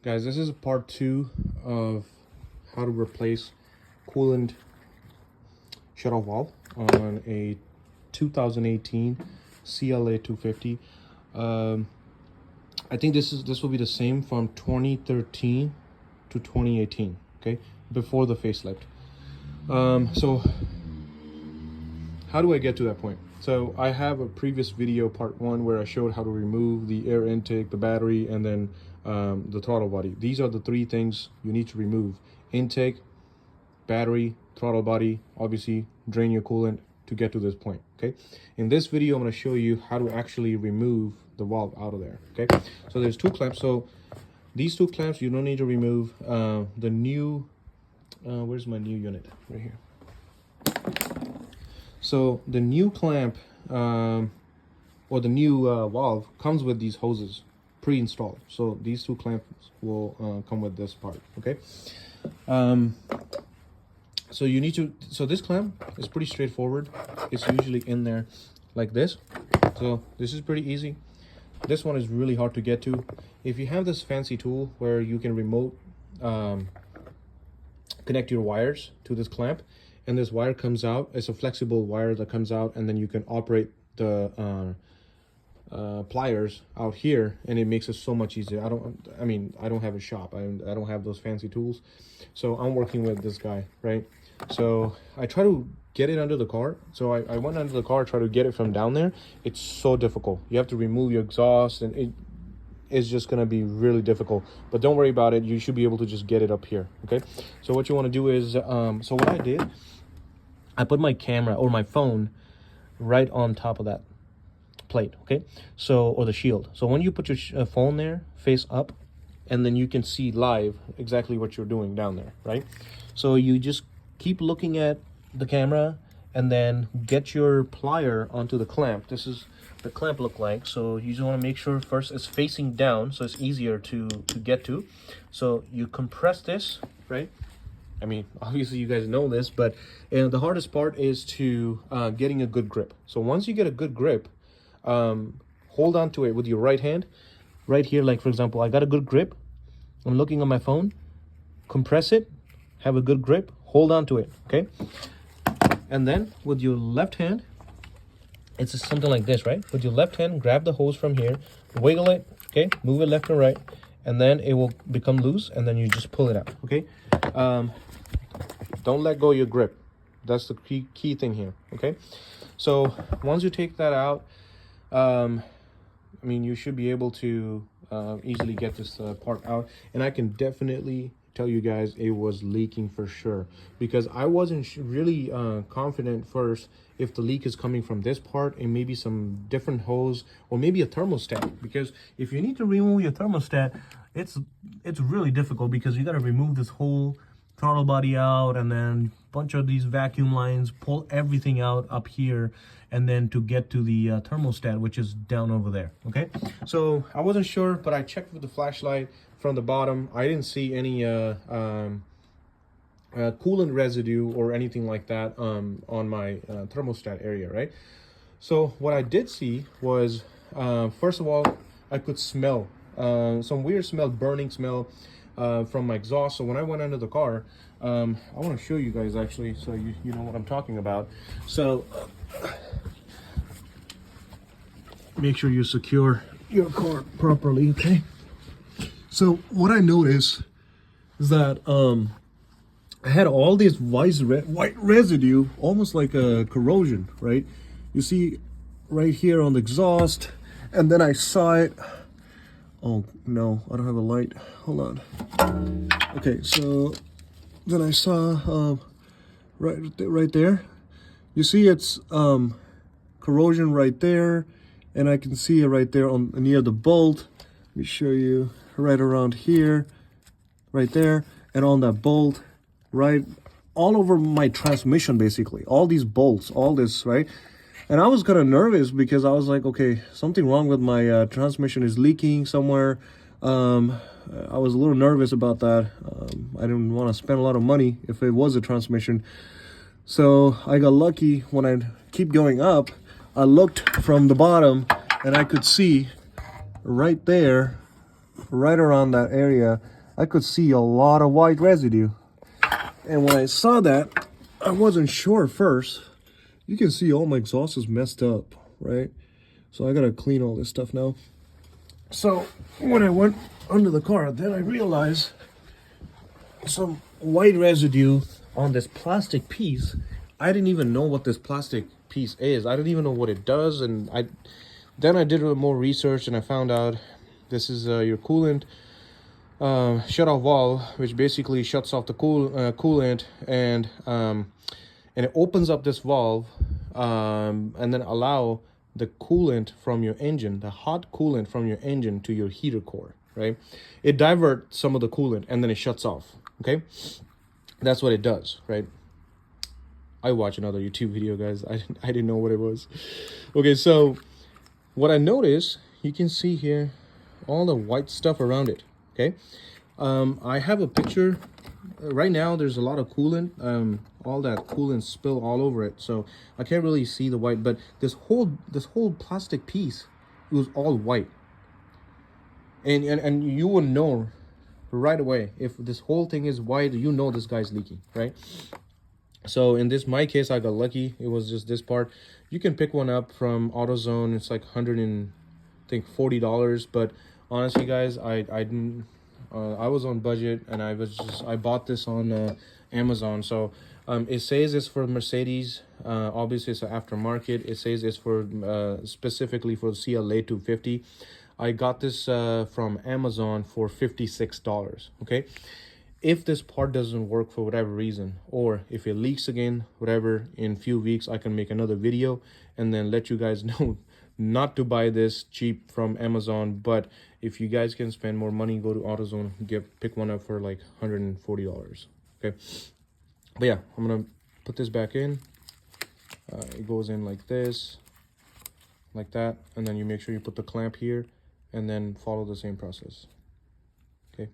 Guys, this is part 2 of how to replace coolant shutoff valve on a 2018 CLA250. I think this will be the same from 2013 to 2018, okay, before the facelift. So how do I get to that point? So I have a previous video, part 1, where I showed how to remove the air intake, the battery, and then the throttle body. These are the 3 things you need to remove: intake, battery, throttle body. Obviously drain your coolant to get to this point. Okay, in this video I'm going to show you how to actually remove the valve out of there. Okay, so there's 2 clamps. So these 2 clamps you don't need to remove. The new where's my new unit? Right here. So the new clamp or the new valve comes with these hoses pre-installed. So these 2 clamps will come with this part. Okay, so you need to, so this clamp is pretty straightforward. It's usually in there like this. So this is pretty easy. This one is really hard to get to. If you have this fancy tool where you can remote connect your wires to this clamp, and this wire comes out, it's a flexible wire that comes out, and then you can operate the pliers out here, and it makes it so much easier. I don't have a shop. I don't have those fancy tools, so I'm working with this guy, right? So I try to get it under the car. So I went under the car, try to get it from down there. It's so difficult. You have to remove your exhaust, and it is just gonna be really difficult. But don't worry about it. You should be able to just get it up here. Okay, so what you want to do is so what I did, I put my camera or my phone right on top of that plate. Okay, so, or the shield. So when you put your phone there face up, and then you can see live exactly what you're doing down there, right? So you just keep looking at the camera and then get your plier onto the clamp. This is the clamp look like. So you just want to make sure first it's facing down so it's easier to get to. So you compress this, right? I mean, obviously you guys know this, but the hardest part is to getting a good grip. So once you get a good grip, hold on to it with your right hand right here. Like, for example, I got a good grip, I'm looking on my phone, compress it, have a good grip, hold on to it. Okay, and then with your left hand, it's something like this, right? With your left hand, grab the hose from here, wiggle it, okay, move it left and right, and then it will become loose, and then you just pull it out. Okay, don't let go of your grip. That's the key thing here. Okay, so once you take that out, I mean, you should be able to easily get this part out. And I can definitely tell you guys it was leaking for sure, because I wasn't really confident first if the leak is coming from this part and maybe some different hose or maybe a thermostat. Because if you need to remove your thermostat, it's really difficult, because you got to remove this whole throttle body out, and then a bunch of these vacuum lines, pull everything out up here, and then to get to the thermostat, which is down over there. Okay, so I wasn't sure, but I checked with the flashlight from the bottom. I didn't see any coolant residue or anything like that on my thermostat area, right? So what I did see was, first of all, I could smell some weird smell, burning smell from my exhaust. So when I went under the car, I want to show you guys actually, so you know what I'm talking about. So make sure you secure your car properly. Okay, so what I noticed is that I had all this white residue, almost like a corrosion, right? You see right here on the exhaust, and then I saw it. Oh no, I don't have a light. Hold on. Okay, so then I saw right there. You see it's corrosion right there, and I can see it right there on near the bolt. Let me show you right around here, right there, and on that bolt, right all over my transmission, basically. All these bolts, all this, right? And I was kind of nervous because I was like, okay, something wrong with my transmission is leaking somewhere. I was a little nervous about that. I didn't want to spend a lot of money if it was a transmission. So I got lucky. When I keep going up, I looked from the bottom and I could see right there right around that area, I could see a lot of white residue. And when I saw that, I wasn't sure first. You can see all my exhaust is messed up, right? So I gotta clean all this stuff now. So when I went under the car, then I realized some white residue on this plastic piece. I didn't even know what this plastic piece is. I didn't even know what it does. And then I did a little more research and I found out this is your coolant shutoff valve, which basically shuts off the coolant and it opens up this valve and then allow the coolant from your engine, the hot coolant from your engine to your heater core, right? It diverts some of the coolant and then it shuts off, okay? That's what it does, right? I watch another YouTube video, guys. I didn't know what it was. Okay, so what I noticed, you can see here all the white stuff around it, okay? I have a picture. Right now, there's a lot of coolant. All that coolant spill all over it, so I can't really see the white. But this whole plastic piece, it was all white, and you will know right away if this whole thing is white. You know this guy's leaking, right? So in my case, I got lucky. It was just this part. You can pick one up from AutoZone. It's like $40. But honestly, guys, I didn't. I was on budget, and I bought this on Amazon. So it says it's for Mercedes. Obviously, it's an aftermarket. It says it's for specifically for CLA250. I got this from Amazon for $56. Okay. If this part doesn't work for whatever reason, or if it leaks again, whatever, in a few weeks, I can make another video and then let you guys know not to buy this cheap from Amazon. But if you guys can spend more money, go to AutoZone, pick one up for like $140. Okay. But yeah, I'm going to put this back in. It goes in like this, like that. And then you make sure you put the clamp here and then follow the same process. Okay.